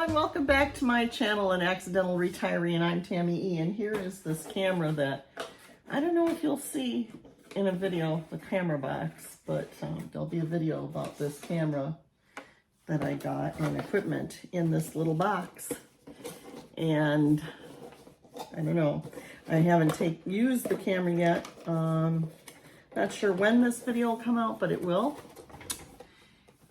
everyone, welcome back to my channel, An Accidental Retiree, and I'm Tammy E. And here is this camera that I don't know if you'll see in a video, the camera box, but there'll be a video about this camera that I got and equipment in this little box. And I don't know, I haven't used the camera yet. Not sure when this video will come out, but it will.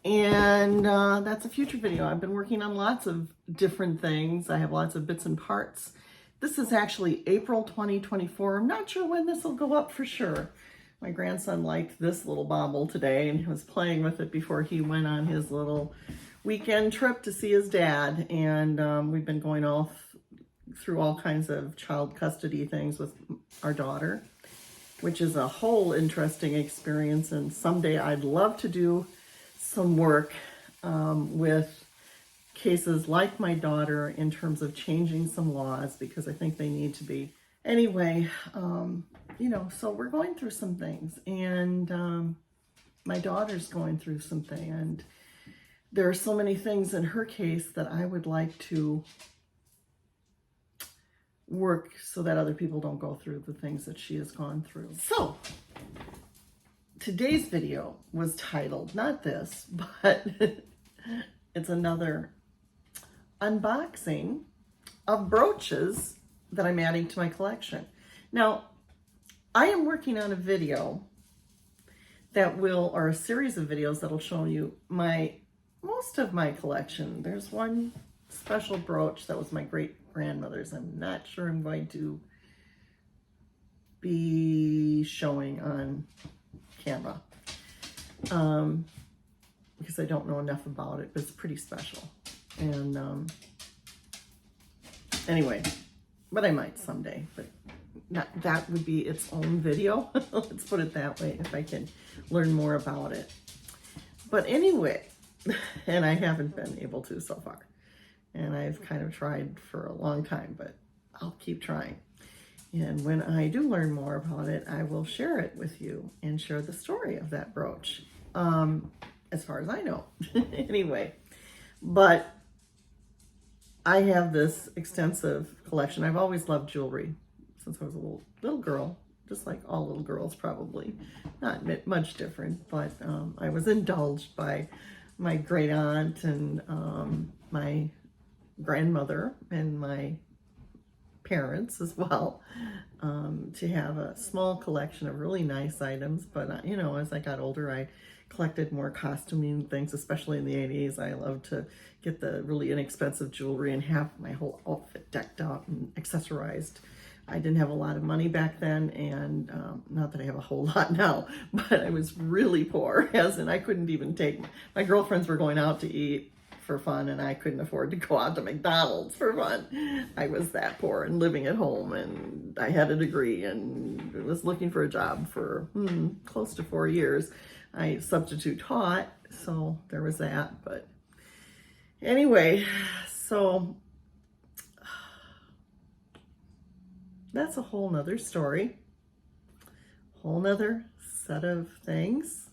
And that's a future video. I've been working on lots of different things. I have lots of bits and parts. This is actually April 2024. I'm not sure when this will go up for sure. My grandson liked this little bauble today and he was playing with it before he went on his little weekend trip to see his dad. And we've been going through all kinds of child custody things with our daughter, which is a whole interesting experience. And someday I'd love to do some work with cases like my daughter in terms of changing some laws, because I think they need to be. Anyway, you know, so we're going through some things, and my daughter's going through something, and there are so many things in her case that I would like to work so that other people don't go through the things that she has gone through. So today's video was titled, not this, but it's another unboxing of brooches that I'm adding to my collection. Now, I am working on a video that will, or a series of videos that'll show you most of my collection. There's one special brooch that was my great grandmother's. I'm not sure I'm going to be showing on camera because I don't know enough about it, but it's pretty special. And anyway, but I might someday, but that would be its own video. Let's put it that way, if I can learn more about it. But anyway, and I haven't been able to so far, and I've kind of tried for a long time, but I'll keep trying. And when I do learn more about it, I will share it with you and share the story of that brooch, as far as I know. Anyway, but I have this extensive collection. I've always loved jewelry since I was a little girl, just like all little girls probably. Not much different, but I was indulged by my great aunt and my grandmother and my parents as well, to have a small collection of really nice items. But you know, as I got older, I collected more costuming things, especially in the 80s. I loved to get the really inexpensive jewelry and have my whole outfit decked out and accessorized. I didn't have a lot of money back then, and not that I have a whole lot now, but I was really poor, as in I couldn't even take, my girlfriends were going out to eat for fun, and I couldn't afford to go out to McDonald's for fun. I was that poor and living at home, and I had a degree and was looking for a job for close to 4 years. I substitute taught, so there was that. But anyway, so that's a whole nother story, whole nother set of things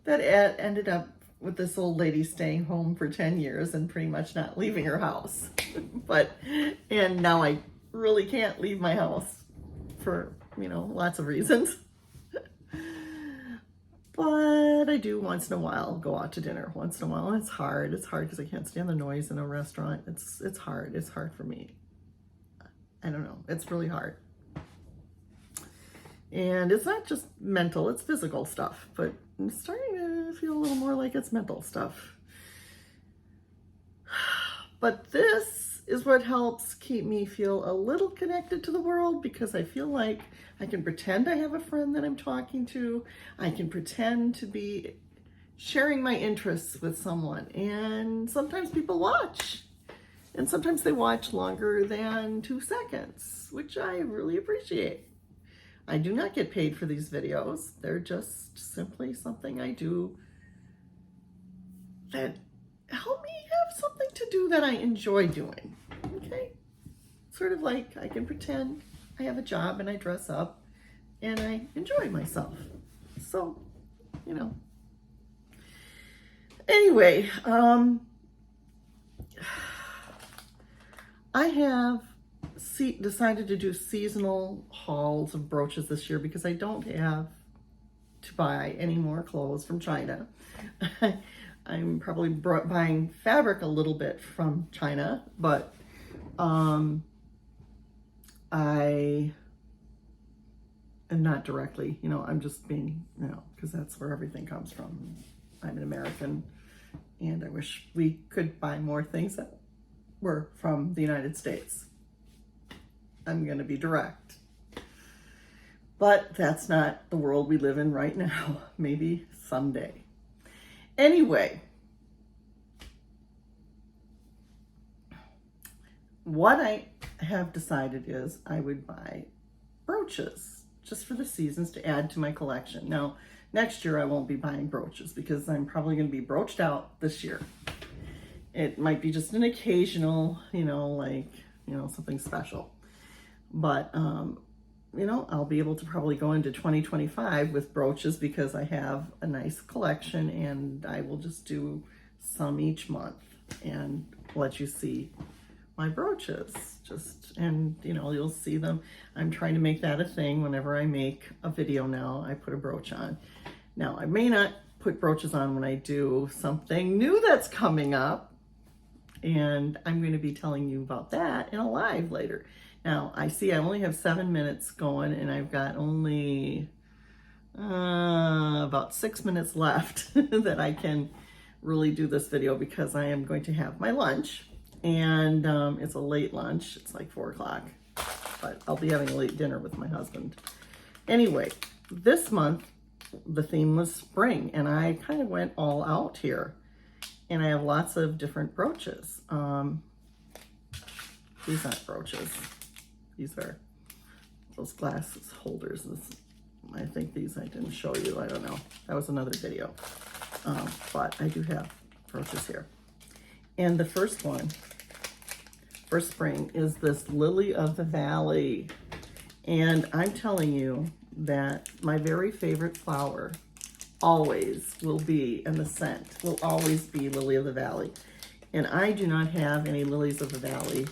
that ended up with this old lady staying home for 10 years and pretty much not leaving her house. And now I really can't leave my house for, you know, lots of reasons. But I do once in a while go out to dinner once in a while. It's hard because I can't stand the noise in a restaurant. It's hard for me. I don't know, it's really hard. And it's not just mental, it's physical stuff, but I'm starting to feel a little more like it's mental stuff. But this is what helps keep me feel a little connected to the world, because I feel like I can pretend I have a friend that I'm talking to. I can pretend to be sharing my interests with someone, and sometimes people watch. And sometimes they watch longer than 2 seconds, which I really appreciate. I do not get paid for these videos. They're just simply something I do that help me have something to do that I enjoy doing, okay? Sort of like I can pretend I have a job and I dress up and I enjoy myself. So, you know. Anyway, I have decided to do seasonal hauls of brooches this year because I don't have to buy any more clothes from China. I'm probably buying fabric a little bit from China, but I am not directly, I'm just being, because that's where everything comes from. I'm an American, and I wish we could buy more things that were from the United States. I'm going to be direct. But that's not the world we live in right now. Maybe someday. Anyway, what I have decided is I would buy brooches just for the seasons to add to my collection. Now, next year I won't be buying brooches because I'm probably going to be broached out this year. It might be just an occasional, something special. But, I'll be able to probably go into 2025 with brooches because I have a nice collection, and I will just do some each month and let you see my brooches. You'll see them. I'm trying to make that a thing. Whenever I make a video now, I put a brooch on. Now, I may not put brooches on when I do something new that's coming up, and I'm going to be telling you about that in a live later. Now, I only have 7 minutes going, and I've got only about 6 minutes left that I can really do this video because I am going to have my lunch, and it's a late lunch. It's like 4 o'clock, but I'll be having a late dinner with my husband. Anyway, this month, the theme was spring, and I kind of went all out here, and I have lots of different brooches. These aren't brooches. These are those glasses holders. I think these I didn't show you. I don't know. That was another video. But I do have brooches here. And the first one for spring is this Lily of the Valley. And I'm telling you that my very favorite flower always will be, and the scent will always be Lily of the Valley. And I do not have any lilies of the valley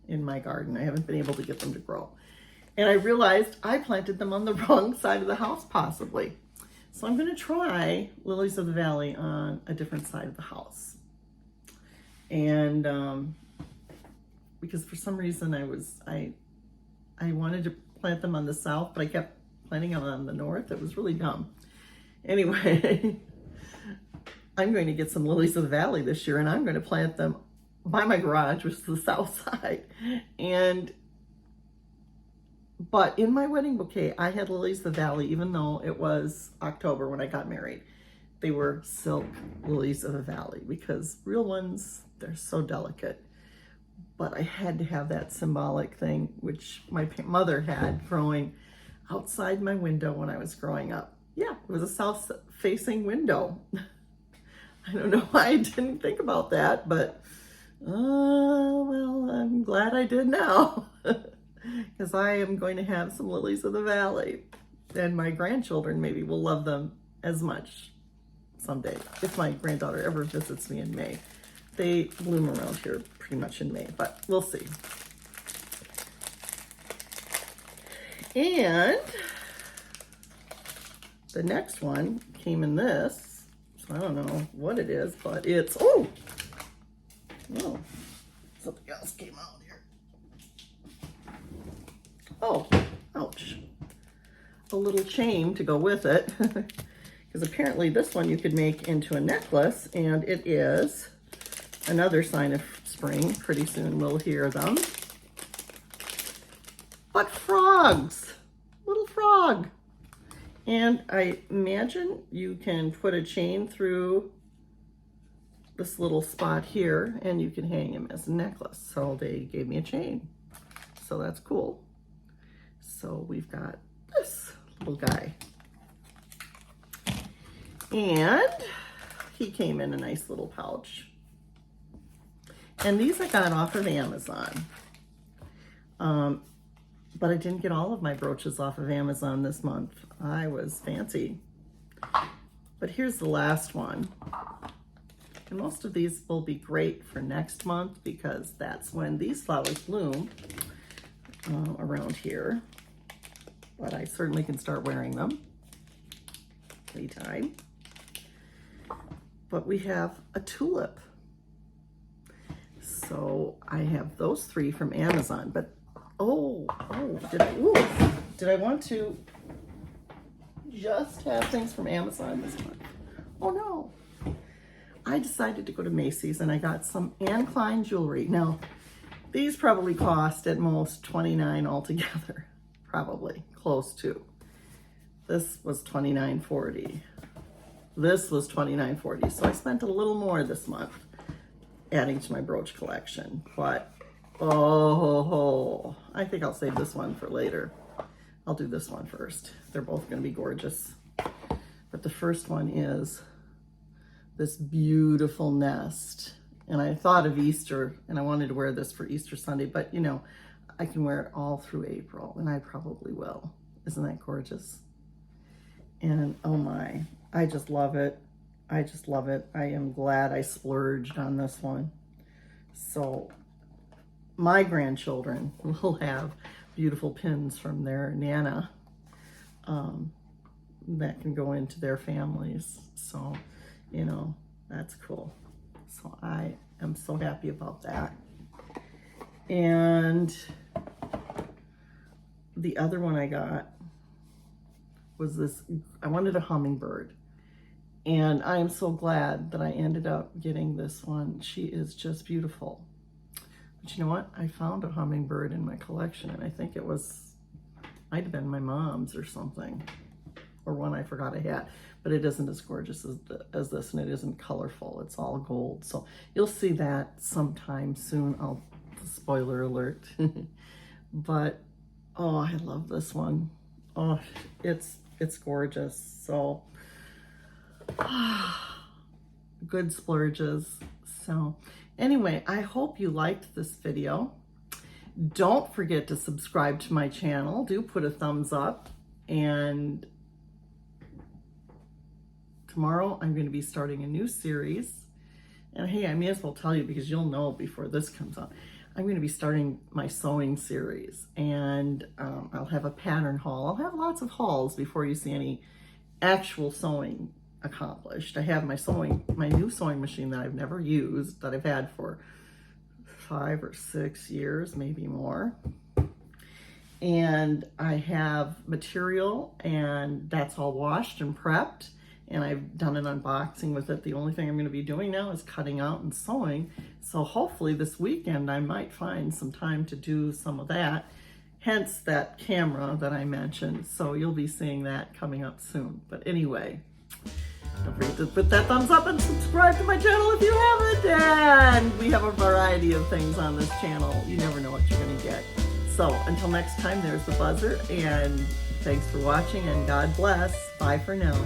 in my garden. I haven't been able to get them to grow. And I realized I planted them on the wrong side of the house, possibly. So I'm going to try lilies of the valley on a different side of the house. And because for some reason I wanted to plant them on the south, but I kept planting them on the north. It was really dumb. Anyway, I'm going to get some lilies of the valley this year, and I'm going to plant them by my garage, which is the south side. But in my wedding bouquet, I had lilies of the valley, even though it was October when I got married. They were silk lilies of the valley because real ones, they're so delicate. But I had to have that symbolic thing, which my mother had growing outside my window when I was growing up. Yeah, it was a south-facing window. I don't know why I didn't think about that, but well, I'm glad I did now, because I am going to have some lilies of the valley, and my grandchildren maybe will love them as much someday, if my granddaughter ever visits me in May. They bloom around here pretty much in May, but we'll see. And the next one came in this, so I don't know what it is, but it's, oh, something else came out here. Oh, ouch. A little chain to go with it, because apparently this one you could make into a necklace, and it is another sign of spring. Pretty soon we'll hear them. But frogs, little frog. And I imagine you can put a chain through this little spot here, and you can hang him as a necklace. So they gave me a chain. So that's cool. So we've got this little guy. And he came in a nice little pouch. And these I got off of Amazon. But I didn't get all of my brooches off of Amazon this month. I was fancy. But here's the last one. And most of these will be great for next month because that's when these flowers bloom around here. But I certainly can start wearing them anytime. But we have a tulip. So I have those 3 from Amazon, but did I want to just have things from Amazon this month? Oh no. I decided to go to Macy's and I got some Anne Klein jewelry. Now, these probably cost at most $29 altogether. Probably close to. This was $29.40. This was $29.40. So I spent a little more this month adding to my brooch collection. But, I think I'll save this one for later. I'll do this one first. They're both going to be gorgeous. But the first one is this beautiful nest. And I thought of Easter, and I wanted to wear this for Easter Sunday, but you know, I can wear it all through April, and I probably will. Isn't that gorgeous? And oh my, I just love it. I just love it. I am glad I splurged on this one. So my grandchildren will have beautiful pins from their Nana that can go into their families. So, you know, that's cool. So I am so happy about that. And the other one I got was this, I wanted a hummingbird. And I am so glad that I ended up getting this one. She is just beautiful. But you know what? I found a hummingbird in my collection, and I think it might have been my mom's or something, or one I forgot I had. But it isn't as gorgeous as this, and it isn't colorful. It's all gold. So you'll see that sometime soon. Spoiler alert. But oh, I love this one. Oh, it's gorgeous. So good splurges. So anyway, I hope you liked this video. Don't forget to subscribe to my channel. Do put a thumbs up. And tomorrow I'm going to be starting a new series. And hey, I may as well tell you because you'll know before this comes out. I'm going to be starting my sewing series, and I'll have a pattern haul. I'll have lots of hauls before you see any actual sewing accomplished. I have my new sewing machine that I've never used, that I've had for 5 or 6 years, maybe more. And I have material, and that's all washed and prepped. And I've done an unboxing with it. The only thing I'm going to be doing now is cutting out and sewing. So hopefully this weekend I might find some time to do some of that. Hence that camera that I mentioned. So you'll be seeing that coming up soon. But anyway, don't forget to put that thumbs up and subscribe to my channel if you haven't. And we have a variety of things on this channel. You never know what you're going to get. So until next time, there's the buzzer. And thanks for watching, and God bless. Bye for now.